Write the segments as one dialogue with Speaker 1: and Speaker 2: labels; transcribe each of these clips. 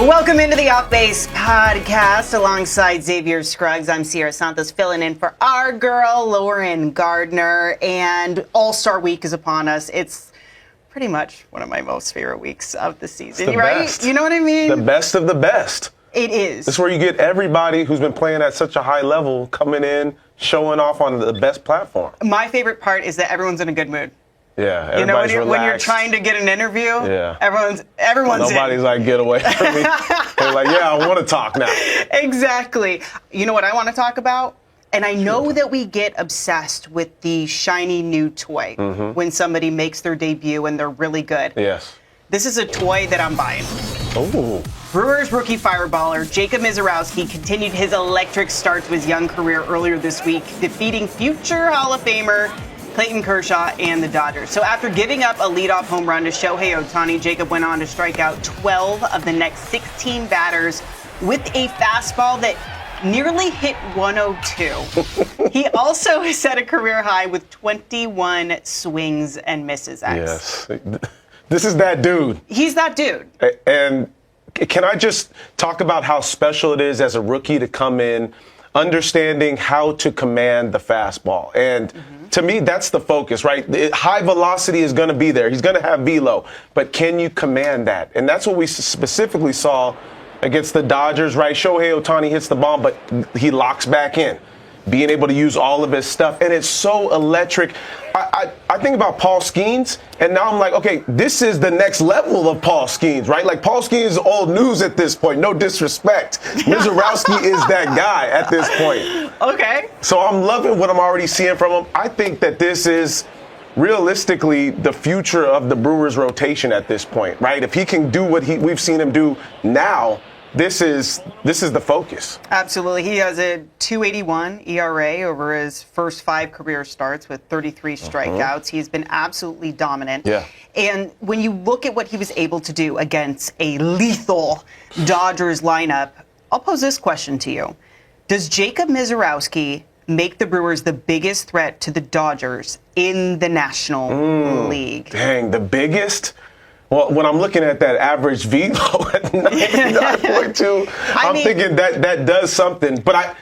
Speaker 1: Welcome into the Off Base podcast alongside Xavier Scruggs. I'm Sierra Santos filling in for our girl, Lauren Gardner, and All-Star Week is upon us. It's pretty much one of my most favorite weeks of the season, right?
Speaker 2: Best.
Speaker 1: You know what I mean?
Speaker 2: The best of the best.
Speaker 1: It is.
Speaker 2: It's where you get everybody who's been playing at such a high level coming in, showing off on the best platform.
Speaker 1: My favorite part is that everyone's in a good mood.
Speaker 2: Yeah, everybody's
Speaker 1: you know, when you're
Speaker 2: relaxed.
Speaker 1: trying to get an interview,
Speaker 2: yeah,
Speaker 1: everyone's
Speaker 2: Nobody's
Speaker 1: in.
Speaker 2: like, get away from me. They're like, yeah, I want to talk now.
Speaker 1: Exactly. You know what I want to talk about? And I know that we get obsessed with the shiny new toy when somebody makes their debut and they're really good.
Speaker 2: Yes.
Speaker 1: This is a toy that I'm buying.
Speaker 2: Ooh.
Speaker 1: Brewers rookie fireballer Jacob Misiorowski continued his electric start to his young career earlier this week, defeating future Hall of Famer Clayton Kershaw and the Dodgers. So after giving up a leadoff home run to Shohei Ohtani, Jacob went on to strike out 12 of the next 16 batters with a fastball that nearly hit 102. He also set a career high with 21 swings and misses.
Speaker 2: Yes. This is that dude.
Speaker 1: He's that dude.
Speaker 2: And can I just talk about how special it is as a rookie to come in, understanding how to command the fastball? And to me, that's the focus, right? High velocity is going to be there. He's going to have velo, but can you command that? And that's what we specifically saw against the Dodgers, right? Shohei Ohtani hits the bomb, but he locks back in, being able to use all of his stuff. And it's so electric. I think about Paul Skeens, and now I'm like, okay, this is the next level of Paul Skeens, right? Like, Paul Skeens is old news at this point. No disrespect. Misiorowski is that guy at this point.
Speaker 1: Okay.
Speaker 2: So I'm loving what I'm already seeing from him. I think that this is realistically the future of the Brewers rotation at this point, right? If he can do what we've seen him do now, this is the focus.
Speaker 1: Absolutely. He has a 2.81 ERA over his first 5 career starts with 33 strikeouts. He's been absolutely dominant.
Speaker 2: Yeah.
Speaker 1: And when you look at what he was able to do against a lethal Dodgers lineup, I'll pose this question to you. Does Jacob Misiorowski make the Brewers the biggest threat to the Dodgers in the National League?
Speaker 2: Dang, the biggest? Well, when I'm looking at that average velo at 99.2, I'm thinking that does something. But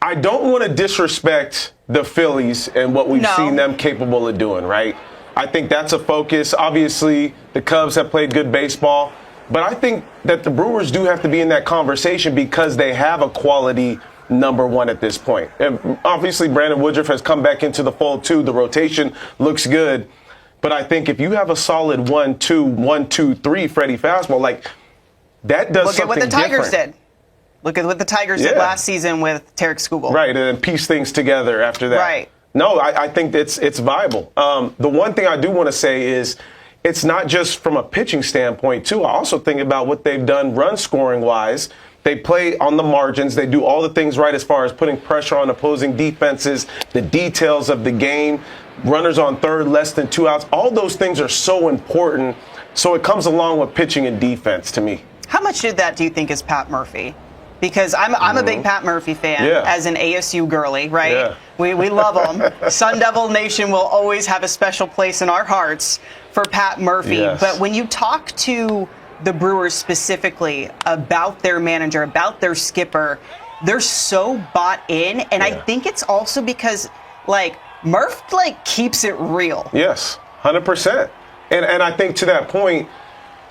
Speaker 2: I don't want to disrespect the Phillies and what we've seen them capable of doing, right? I think that's a focus. Obviously, the Cubs have played good baseball. But I think that the Brewers do have to be in that conversation because they have a quality number one at this point. And obviously, Brandon Woodruff has come back into the fold, too. The rotation looks good. But I think if you have a solid 1-2-1-2-3 Freddie fastball, like that does something different. Look at what the Tigers
Speaker 1: did. Look at what the Tigers did last season with Tarek Skubal.
Speaker 2: Right, and then piece things together after that.
Speaker 1: Right.
Speaker 2: No, I think it's viable. The one thing I do want to say is it's not just from a pitching standpoint, too. I also think about what they've done run scoring wise. They play on the margins. They do all the things right as far as putting pressure on opposing defenses, the details of the game, runners on third, less than 2 outs. All those things are so important. So it comes along with pitching and defense to me.
Speaker 1: How much did that do you think is Pat Murphy? Because I'm a big Pat Murphy fan as an ASU girly, right?
Speaker 2: Yeah.
Speaker 1: We love him. Sun Devil Nation will always have a special place in our hearts for Pat Murphy.
Speaker 2: Yes.
Speaker 1: But when you talk to the Brewers specifically about their manager, about their skipper, they're so bought in. And I think it's also because, like, Murph, like, keeps it real.
Speaker 2: Yes, 100%. And I think to that point,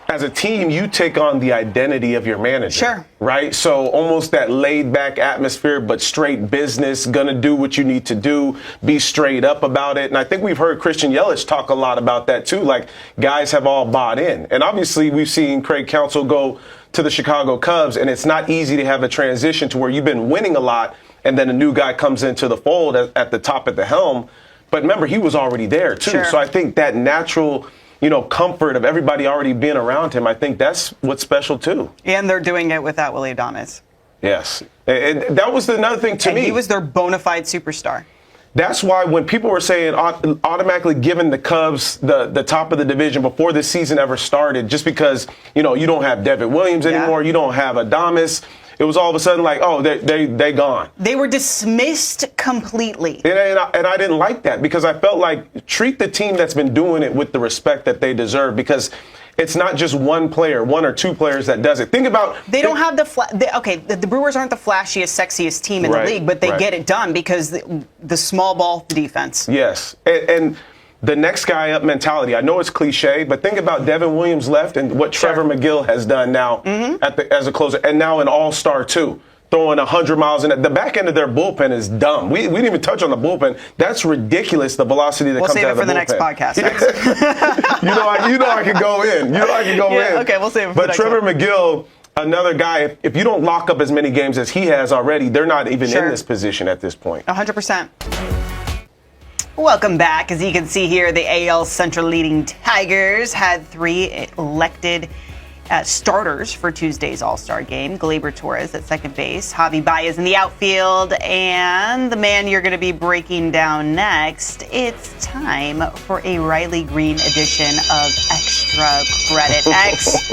Speaker 2: as a team, you take on the identity of your manager.
Speaker 1: Sure.
Speaker 2: Right? So almost that laid-back atmosphere, but straight business, going to do what you need to do, be straight up about it. And I think we've heard Christian Yelich talk a lot about that, too. Like, guys have all bought in. And obviously, we've seen Craig Counsell go to the Chicago Cubs, and it's not easy to have a transition to where you've been winning a lot, and then a new guy comes into the fold at the top at the helm. But remember, he was already there, too.
Speaker 1: Sure.
Speaker 2: So I think that natural comfort of everybody already being around him, I think that's what's special, too.
Speaker 1: And they're doing it without Willy Adames.
Speaker 2: Yes. And that was another thing to me.
Speaker 1: He was their bona fide superstar.
Speaker 2: That's why when people were saying automatically giving the Cubs the top of the division before the season ever started, just because, you don't have Devin Williams anymore, you don't have Adames, it was all of a sudden like, oh, they gone.
Speaker 1: They were dismissed completely.
Speaker 2: And I didn't like that because I felt like treat the team that's been doing it with the respect that they deserve, because it's not just one player, one or two players that does it. Think about
Speaker 1: they don't have the Brewers aren't the flashiest, sexiest team in the league, but they get it done because the small ball defense.
Speaker 2: Yes, and the next guy up mentality. I know it's cliche, but think about Devin Williams left and what Trevor McGill has done now as a closer, and now an all-star too. Throwing 100 miles in it. The back end of their bullpen is dumb. We didn't even touch on the bullpen. That's ridiculous, the velocity that comes out of the bullpen.
Speaker 1: We'll save it for the next podcast.
Speaker 2: you know I can go in. You know I can go in.
Speaker 1: Okay, we'll save it for the next
Speaker 2: Trevor
Speaker 1: one.
Speaker 2: McGill, another guy, if you don't lock up as many games as he has already, they're not even in this position at this point.
Speaker 1: 100%. Welcome back. As you can see here, the AL Central leading Tigers had 3 elected starters for Tuesday's All-Star game. Gleyber Torres at second base, Javi Baez in the outfield, and the man you're going to be breaking down next. It's time for a Riley Greene edition of Extra Credit. X,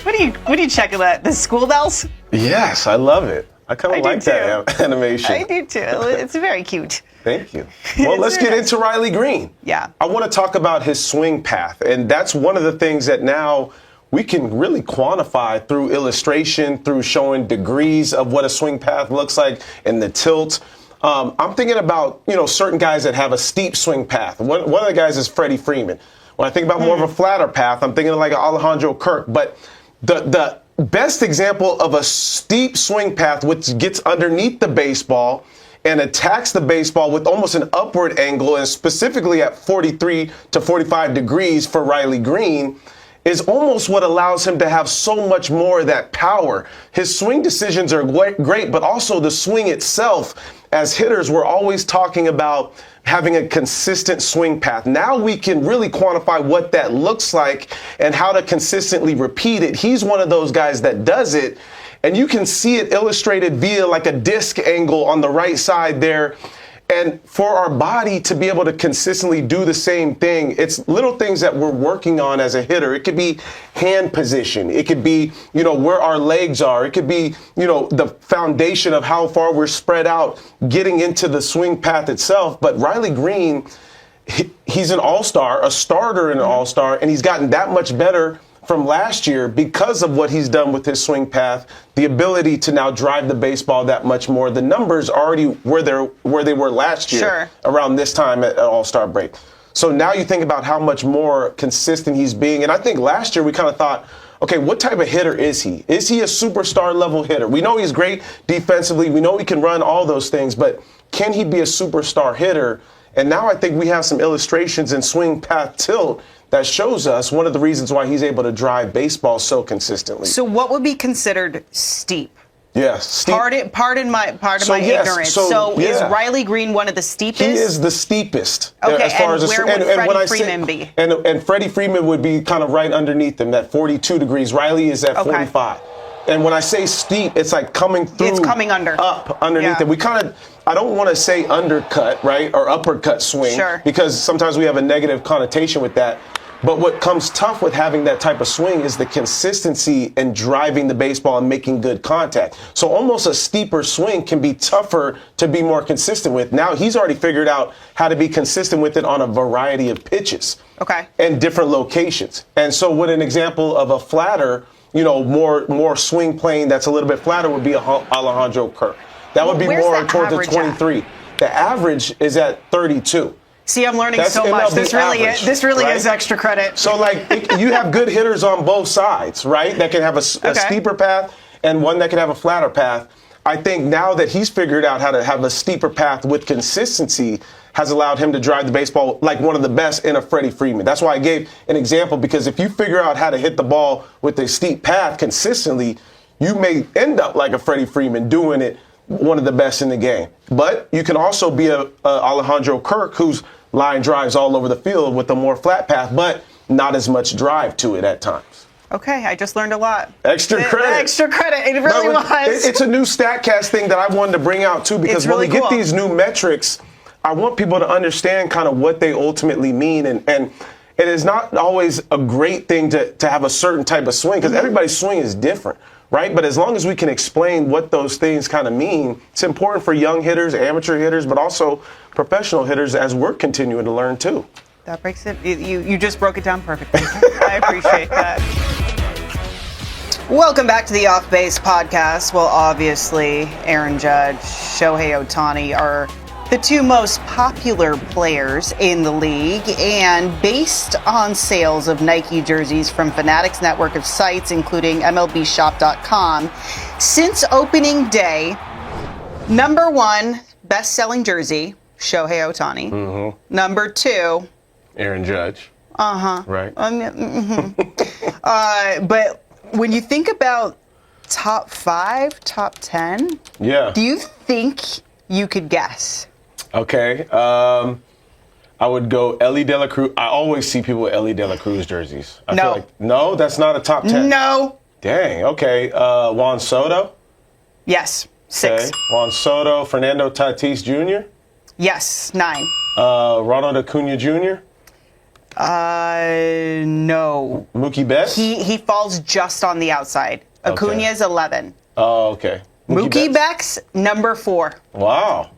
Speaker 1: what are you checking at? The school bells?
Speaker 2: Yes, I love it. I kind of like that animation.
Speaker 1: I do too. It's very cute.
Speaker 2: Thank you. Well, let's get into Riley Greene.
Speaker 1: Yeah.
Speaker 2: I want to talk about his swing path, and that's one of the things that now we can really quantify through illustration, through showing degrees of what a swing path looks like and the tilt. I'm thinking about, certain guys that have a steep swing path. One of the guys is Freddie Freeman. When I think about more of a flatter path, I'm thinking of like Alejandro Kirk. But the best example of a steep swing path, which gets underneath the baseball and attacks the baseball with almost an upward angle, and specifically at 43 to 45 degrees for Riley Greene, is almost what allows him to have so much more of that power. His swing decisions are great, but also the swing itself. As hitters, we're always talking about having a consistent swing path. Now we can really quantify what that looks like and how to consistently repeat it. He's one of those guys that does it, and you can see it illustrated via like a disc angle on the right side there. And for our body to be able to consistently do the same thing, it's little things that we're working on as a hitter. It could be hand position. It could be, where our legs are. It could be, the foundation of how far we're spread out, getting into the swing path itself. But Riley Greene, he's an all-star, a starter in an all-star, and he's gotten that much better from last year because of what he's done with his swing path, the ability to now drive the baseball that much more. The numbers already where they were last year around this time at All-Star break. So now you think about how much more consistent he's being. And I think last year we kind of thought, okay, what type of hitter is he? Is he a superstar level hitter? We know he's great defensively. We know he can run all those things, but can he be a superstar hitter? And now I think we have some illustrations in swing path tilt that shows us one of the reasons why he's able to drive baseball so consistently.
Speaker 1: So what would be considered steep?
Speaker 2: Yes. Steep.
Speaker 1: Pardon my ignorance. So is Riley Greene one of the steepest?
Speaker 2: He is the steepest.
Speaker 1: Okay,
Speaker 2: as far
Speaker 1: and
Speaker 2: as
Speaker 1: where would Freddie Freeman be?
Speaker 2: And Freddie Freeman would be kind of right underneath him at 42 degrees. Riley is at 45. And when I say steep, it's like coming through.
Speaker 1: It's coming
Speaker 2: up underneath it. We kind of, I don't want to say undercut, right, or uppercut swing.
Speaker 1: Sure.
Speaker 2: Because sometimes we have a negative connotation with that. But what comes tough with having that type of swing is the consistency and driving the baseball and making good contact. So almost a steeper swing can be tougher to be more consistent with. Now he's already figured out how to be consistent with it on a variety of pitches.
Speaker 1: Okay.
Speaker 2: And different locations. And so with an example of a flatter, more swing plane that's a little bit flatter would be Alejandro Kirk. That would be more towards the 23. The average is at 32.
Speaker 1: See, I'm learning so much. This really is extra credit.
Speaker 2: So, you have good hitters on both sides, right? That can have a steeper path and one that can have a flatter path. I think now that he's figured out how to have a steeper path with consistency has allowed him to drive the baseball like one of the best in a Freddie Freeman. That's why I gave an example, because if you figure out how to hit the ball with a steep path consistently, you may end up like a Freddie Freeman doing it one of the best in the game. But you can also be a Alejandro Kirk whose line drives all over the field with a more flat path, but not as much drive to it at times.
Speaker 1: Okay, I just learned a lot.
Speaker 2: Extra credit.
Speaker 1: Extra credit. It really was.
Speaker 2: It's a new StatCast thing that I wanted to bring out too, because when we get these new metrics, I want people to understand kind of what they ultimately mean. And it is not always a great thing to have a certain type of swing, because everybody's swing is different, right? But as long as we can explain what those things kind of mean, it's important for young hitters, amateur hitters, but also professional hitters as we're continuing to learn too.
Speaker 1: That breaks it. You just broke it down perfectly. I appreciate that. Welcome back to the Off Base podcast. Well, obviously, Aaron Judge, Shohei Ohtani are the two most popular players in the league, and based on sales of Nike jerseys from Fanatics network of sites, including MLBshop.com, since opening day, number one best-selling jersey, Shohei Ohtani.
Speaker 2: Mm-hmm.
Speaker 1: Number two,
Speaker 2: Aaron Judge. Right.
Speaker 1: But when you think about top 5, top 10,
Speaker 2: Yeah.
Speaker 1: do you think you could guess?
Speaker 2: Okay. I would go Ellie De La Cruz. I always see people with Ellie De La Cruz jerseys. I feel like, no, that's not a top 10.
Speaker 1: No.
Speaker 2: Dang. Okay. Juan Soto.
Speaker 1: Yes. 6.
Speaker 2: Okay. Juan Soto. Fernando Tatis Jr.
Speaker 1: Yes. 9.
Speaker 2: Ronald Acuna Jr.
Speaker 1: No.
Speaker 2: Mookie Betts.
Speaker 1: He falls just on the outside. Acuna is 11.
Speaker 2: Oh, okay.
Speaker 1: Mookie Betts, number 4.
Speaker 2: Wow.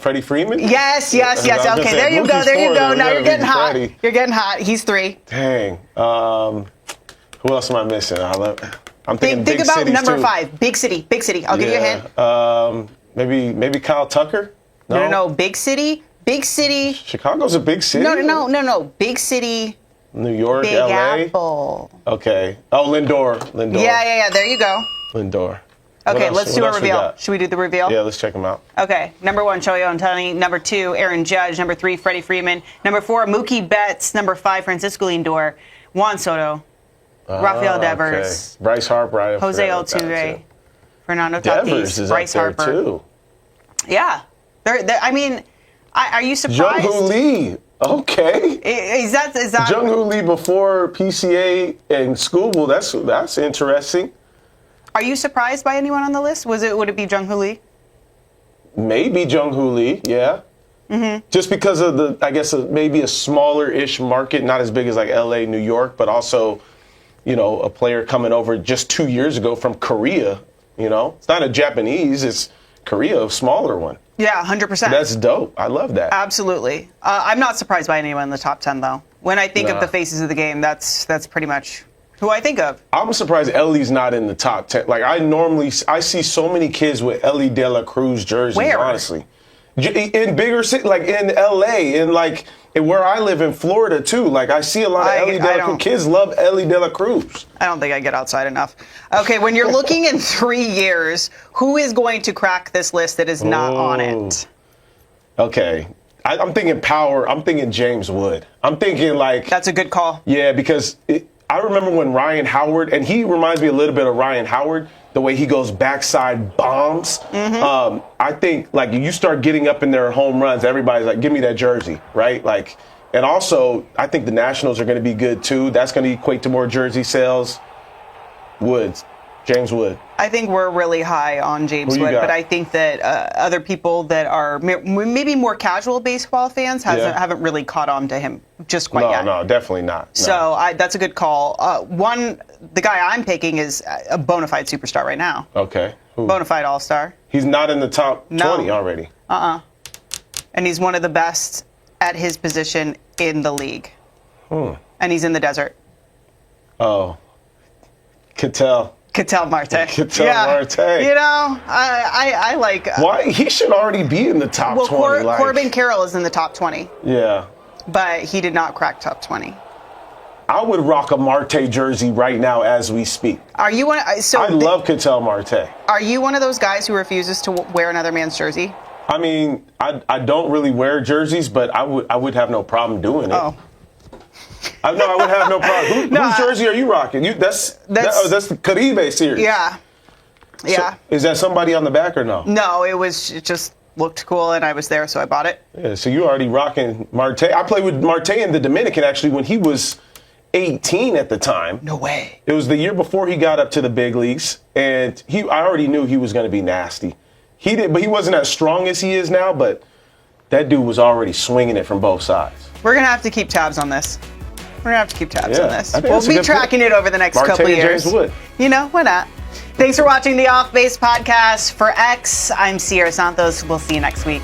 Speaker 2: Freddie Freeman?
Speaker 1: Yes. Okay, there you go. Now you're getting hot. Freddie. You're getting hot. He's 3.
Speaker 2: Dang. Who else am I missing? I'm thinking
Speaker 1: Think
Speaker 2: big
Speaker 1: about
Speaker 2: cities
Speaker 1: number
Speaker 2: too.
Speaker 1: 5. Big city. I'll give you a hint.
Speaker 2: Maybe Kyle Tucker?
Speaker 1: No. Big city.
Speaker 2: Chicago's a big city?
Speaker 1: No. Big city.
Speaker 2: New York,
Speaker 1: Big
Speaker 2: LA?
Speaker 1: Apple.
Speaker 2: Okay. Oh, Lindor.
Speaker 1: Yeah. There you go.
Speaker 2: Lindor.
Speaker 1: Okay, let's do a reveal. Should we do the reveal?
Speaker 2: Yeah, let's check them out.
Speaker 1: Okay. Number 1, Shohei Ohtani. Number 2, Aaron Judge. Number 3, Freddie Freeman. Number 4, Mookie Betts. Number 5, Francisco Lindor. Juan Soto. Rafael Devers.
Speaker 2: Okay. Bryce Harper.
Speaker 1: Jose Altuve. Fernando Tatis.
Speaker 2: Devers is
Speaker 1: Bryce
Speaker 2: up there
Speaker 1: Harper.
Speaker 2: too.
Speaker 1: Yeah. I mean, are you surprised?
Speaker 2: Jung-Hoo Lee. Okay.
Speaker 1: Is that
Speaker 2: Jung-Hoo Lee before PCA and Scooble. That's interesting.
Speaker 1: Are you surprised by anyone on the list? Would it be Jung-Hoo Lee?
Speaker 2: Maybe Jung-Hoo Lee, yeah. Mm-hmm. Just because of maybe a smaller-ish market, not as big as like LA, New York, but also, a player coming over just 2 years ago from Korea, It's not a Japanese, it's Korea, a smaller one.
Speaker 1: Yeah, 100%.
Speaker 2: That's dope. I love that.
Speaker 1: Absolutely. I'm not surprised by anyone in the top 10, though. When I think of the faces of the game, that's pretty much who I think of. I'm
Speaker 2: surprised Ellie's not in the top 10. Like, I see so many kids with Ellie De La Cruz jerseys,
Speaker 1: Where?
Speaker 2: honestly. In bigger cities, like in L.A., and where I live in Florida, too. Like, I see a lot of Ellie De La Cruz. Kids love Ellie De La Cruz.
Speaker 1: I don't think I get outside enough. Okay, when you're looking in 3 years, who is going to crack this list that is not on it?
Speaker 2: Okay. I'm thinking power. I'm thinking James Wood. I'm thinking
Speaker 1: That's a good call.
Speaker 2: Yeah, because I remember when Ryan Howard, and he reminds me a little bit of Ryan Howard, the way he goes backside bombs. Mm-hmm. I think you start getting up in their home runs, everybody's like, give me that jersey, right? And also I think the Nationals are going to be good too. That's going to equate to more jersey sales. James Wood.
Speaker 1: I think we're really high on James Wood, but I think that other people that are maybe more casual baseball fans haven't really caught on to him just quite yet.
Speaker 2: No, definitely not. No.
Speaker 1: So that's a good call. The guy I'm picking is a bona fide superstar right now.
Speaker 2: Okay. Who?
Speaker 1: Bona fide all-star.
Speaker 2: He's not in the top 20 already.
Speaker 1: And he's one of the best at his position in the league. And he's in the desert.
Speaker 2: Oh. Ketel
Speaker 1: Marte.
Speaker 2: Marte.
Speaker 1: I like...
Speaker 2: Why? He should already be in the top 20.
Speaker 1: Corbin Carroll is in the top 20.
Speaker 2: Yeah.
Speaker 1: But he did not crack top 20.
Speaker 2: I would rock a Marte jersey right now as we speak.
Speaker 1: Are you one?
Speaker 2: I love Ketel Marte.
Speaker 1: Are you one of those guys who refuses to wear another man's jersey?
Speaker 2: I mean, I don't really wear jerseys, but I would have no problem doing it.
Speaker 1: Oh.
Speaker 2: I would have no problem. Whose jersey are you rocking? That's the Caribe series.
Speaker 1: Yeah. Yeah.
Speaker 2: So, is that somebody on the back or no?
Speaker 1: No, it just looked cool and I was there, so I bought it.
Speaker 2: Yeah, so you're already rocking Marte. I played with Marte in the Dominican actually when he was 18 at the time.
Speaker 1: No way.
Speaker 2: It was the year before he got up to the big leagues, and I already knew he was going to be nasty. But he wasn't as strong as he is now, but that dude was already swinging it from both sides.
Speaker 1: We're going to have to keep tabs on this. We'll be
Speaker 2: We'll
Speaker 1: tracking it over the next couple of years.
Speaker 2: James Wood.
Speaker 1: Why not? Thanks for watching the Off Base podcast. For X, I'm Sierra Santos. We'll see you next week.